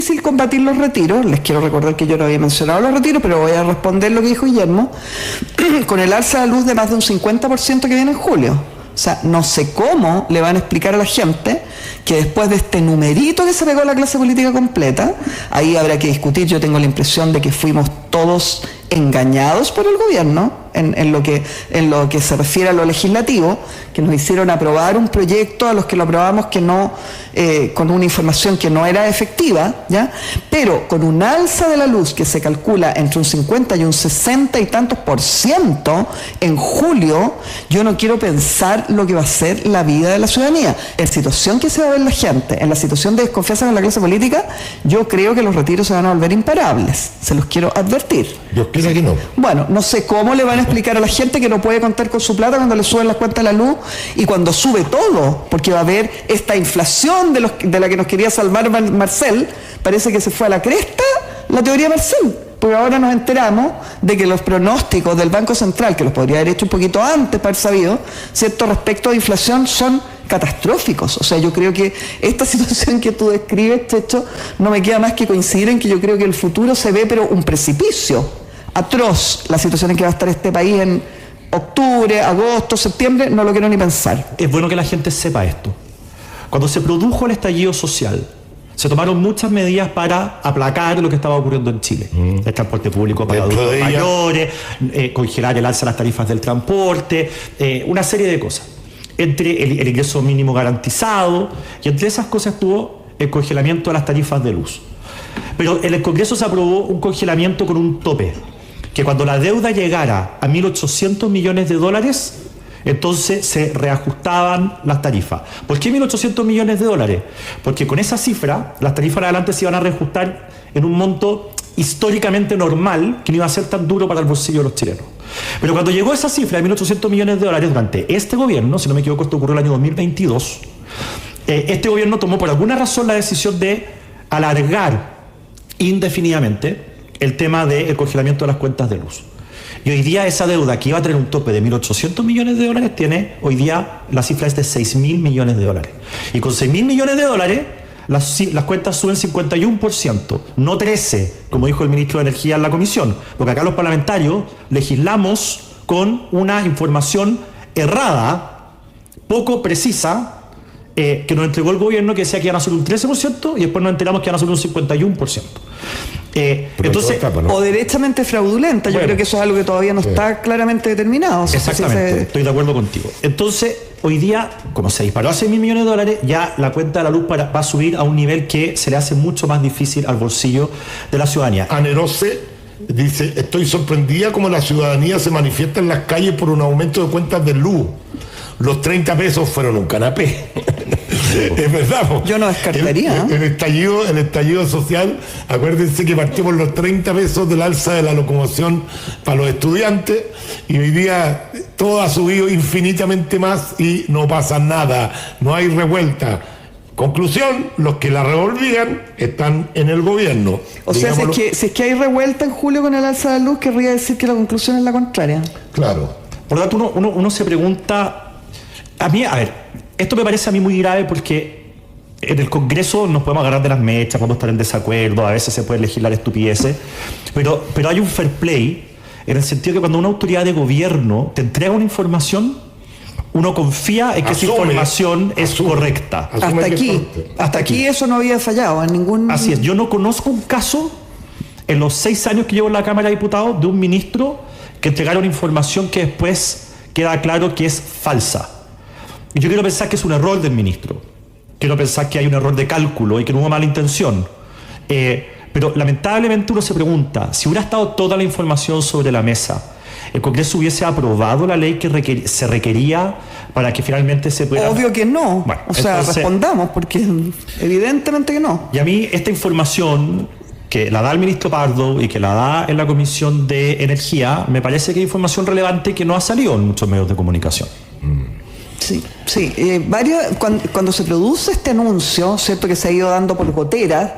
difícil combatir los retiros. Les quiero recordar que yo no había mencionado los retiros, pero voy a responder lo que dijo Guillermo, con el alza de luz de más de un 50% que viene en julio. O sea, no sé cómo le van a explicar a la gente que después de este numerito que se pegó la clase política completa, ahí habrá que discutir. Yo tengo la impresión de que fuimos todos engañados por el gobierno en lo que se refiere a lo legislativo, que nos hicieron aprobar un proyecto a los que lo aprobamos que no, con una información que no era efectiva, ¿ya? Pero con un alza de la luz que se calcula entre un 50 y un 60 y tantos % en julio, yo no quiero pensar lo que va a ser la vida de la ciudadanía. En la situación que se va a ver la gente, en la situación de desconfianza con la clase política, yo creo que los retiros se van a volver imparables. Se los quiero advertir. Yo explico que no. Bueno, no sé cómo le van a explicar a la gente que no puede contar con su plata cuando le suben las cuentas de la luz y cuando sube todo, porque va a haber esta inflación de la que nos quería salvar Marcel. Parece que se fue a la cresta la teoría Marcel, porque ahora nos enteramos de que los pronósticos del Banco Central, que los podría haber hecho un poquito antes para haber sabido, ¿cierto?, respecto a inflación son catastróficos. O sea, yo creo que esta situación que tú describes, Checho, no me queda más que coincidir en que yo creo que el futuro se ve, pero un precipicio atroz. La situación en que va a estar este país en octubre, agosto, septiembre, no lo quiero ni pensar. Es bueno que la gente sepa esto. Cuando se produjo el estallido social, se tomaron muchas medidas para aplacar lo que estaba ocurriendo en Chile. El transporte público para adultos mayores, congelar el alza de las tarifas del transporte, una serie de cosas. Entre el ingreso mínimo garantizado, y entre esas cosas estuvo el congelamiento de las tarifas de luz. Pero en el Congreso se aprobó un congelamiento con un tope, que cuando la deuda llegara a 1.800 millones de dólares, entonces se reajustaban las tarifas. ¿Por qué 1.800 millones de dólares? Porque con esa cifra, las tarifas en adelante se iban a reajustar en un monto históricamente normal, que no iba a ser tan duro para el bolsillo de los chilenos. Pero cuando llegó esa cifra de 1.800 millones de dólares durante este gobierno, si no me equivoco, esto ocurrió el año 2022, este gobierno tomó por alguna razón la decisión de alargar indefinidamente el tema del congelamiento de las cuentas de luz. Y hoy día esa deuda que iba a tener un tope de 1.800 millones de dólares tiene, hoy día la cifra es de 6.000 millones de dólares. Y con 6.000 millones de dólares las cuentas suben 51%, no 13%, como dijo el ministro de Energía en la comisión, porque acá los parlamentarios legislamos con una información errada, poco precisa, que nos entregó el gobierno, que decía que iban a ser un 13% y después nos enteramos que iban a ser un 51%. Entonces, o derechamente fraudulenta. Yo creo que eso es algo que todavía no está claramente determinado. Exactamente, estoy de acuerdo contigo. Entonces, hoy día, como se disparó a 6.000 millones de dólares, ya la cuenta de la luz va a subir a un nivel que se le hace mucho más difícil al bolsillo de la ciudadanía. Anerose dice: estoy sorprendida como la ciudadanía se manifiesta en las calles por un aumento de cuentas de luz. Los 30 pesos fueron un canapé. Es verdad. Yo no descartaría. El estallido social, acuérdense que partimos los 30 pesos del alza de la locomoción para los estudiantes y hoy día todo ha subido infinitamente más y no pasa nada, no hay revuelta. Conclusión, los que la revolvían están en el gobierno. O sea, si es que hay revuelta en julio con el alza de la luz, querría decir que la conclusión es la contraria. Claro. Por lo tanto, uno se pregunta... A ver, esto me parece a mí muy grave porque en el Congreso nos podemos agarrar de las mechas, podemos estar en desacuerdo, a veces se puede legislar estupideces, pero hay un fair play en el sentido que cuando una autoridad de gobierno te entrega una información, uno confía en que esa información es correcta. Hasta aquí eso no había fallado en ningún... Así es, yo no conozco un caso en los 6 años que llevo en la Cámara de Diputados de un ministro que entregara una información que después queda claro que es falsa. Y yo quiero pensar que es un error del ministro. Quiero pensar que hay un error de cálculo y que no hubo mala intención. Pero lamentablemente uno se pregunta, si hubiera estado toda la información sobre la mesa, ¿el Congreso hubiese aprobado la ley que se requería para que finalmente se pudiera...? Obvio que no. Bueno, entonces, respondamos, porque evidentemente que no. Y a mí esta información que la da el ministro Pardo y que la da en la Comisión de Energía, me parece que es información relevante que no ha salido en muchos medios de comunicación. Sí. Cuando se produce este anuncio, cierto, que se ha ido dando por goteras,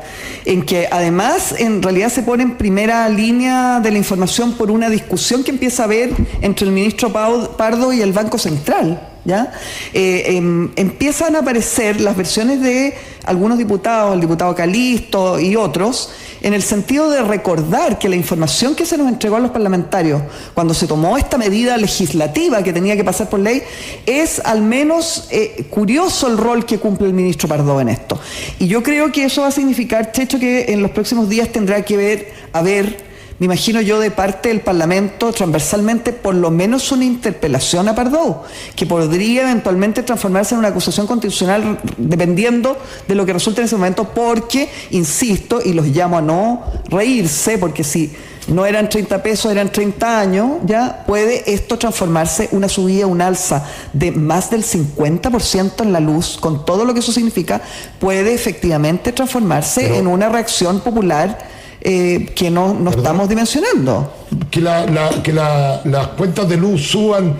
en que además en realidad se pone en primera línea de la información por una discusión que empieza a haber entre el ministro Pardo y el Banco Central. ¿ya? Empiezan a aparecer las versiones de algunos diputados, el diputado Calisto y otros, en el sentido de recordar que la información que se nos entregó a los parlamentarios cuando se tomó esta medida legislativa que tenía que pasar por ley, es al menos curioso el rol que cumple el ministro Pardo en esto. Y yo creo que eso va a significar, Checho, que en los próximos días tendrá que haber, me imagino yo, de parte del Parlamento, transversalmente, por lo menos una interpelación a Pardo, que podría eventualmente transformarse en una acusación constitucional dependiendo de lo que resulte en ese momento, porque, insisto, y los llamo a no reírse, porque si no eran 30 pesos, eran 30 años, ya puede esto transformarse una subida, un alza de más del 50% en la luz, con todo lo que eso significa, puede efectivamente transformarse en una reacción popular que no estamos dimensionando. Que las cuentas de luz suban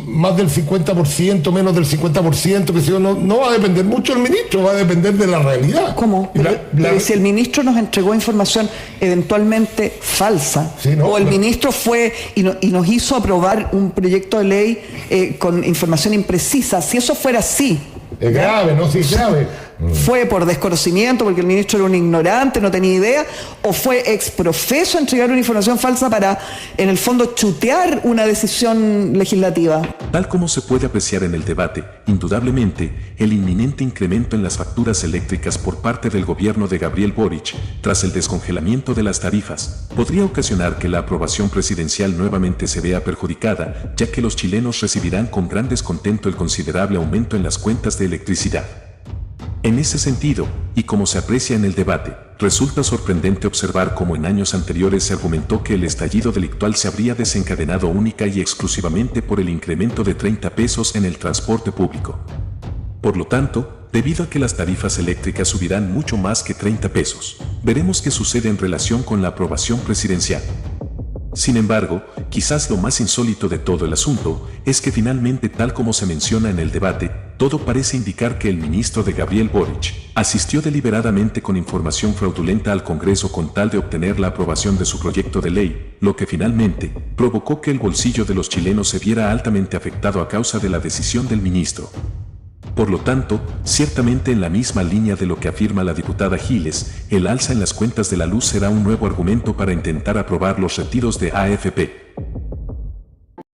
más del 50%, menos del 50%, que si no va a depender mucho del ministro, va a depender de la realidad. ¿Cómo? Pero si el ministro nos entregó información eventualmente falsa, sí, o el ministro fue y nos hizo aprobar un proyecto de ley con información imprecisa, si eso fuera así, es grave, ¿no? Sí, es grave. ¿Fue por desconocimiento, porque el ministro era un ignorante, no tenía idea, o fue exprofeso entregar una información falsa para, en el fondo, chutear una decisión legislativa? Tal como se puede apreciar en el debate, indudablemente, el inminente incremento en las facturas eléctricas por parte del gobierno de Gabriel Boric, tras el descongelamiento de las tarifas, podría ocasionar que la aprobación presidencial nuevamente se vea perjudicada, ya que los chilenos recibirán con gran descontento el considerable aumento en las cuentas de electricidad. En ese sentido, y como se aprecia en el debate, resulta sorprendente observar cómo en años anteriores se argumentó que el estallido delictual se habría desencadenado única y exclusivamente por el incremento de 30 pesos en el transporte público. Por lo tanto, debido a que las tarifas eléctricas subirán mucho más que 30 pesos, veremos qué sucede en relación con la aprobación presidencial. Sin embargo, quizás lo más insólito de todo el asunto es que finalmente, tal como se menciona en el debate, todo parece indicar que el ministro de Gabriel Boric asistió deliberadamente con información fraudulenta al Congreso con tal de obtener la aprobación de su proyecto de ley, lo que finalmente provocó que el bolsillo de los chilenos se viera altamente afectado a causa de la decisión del ministro. Por lo tanto, ciertamente en la misma línea de lo que afirma la diputada Giles, el alza en las cuentas de la luz será un nuevo argumento para intentar aprobar los retiros de AFP.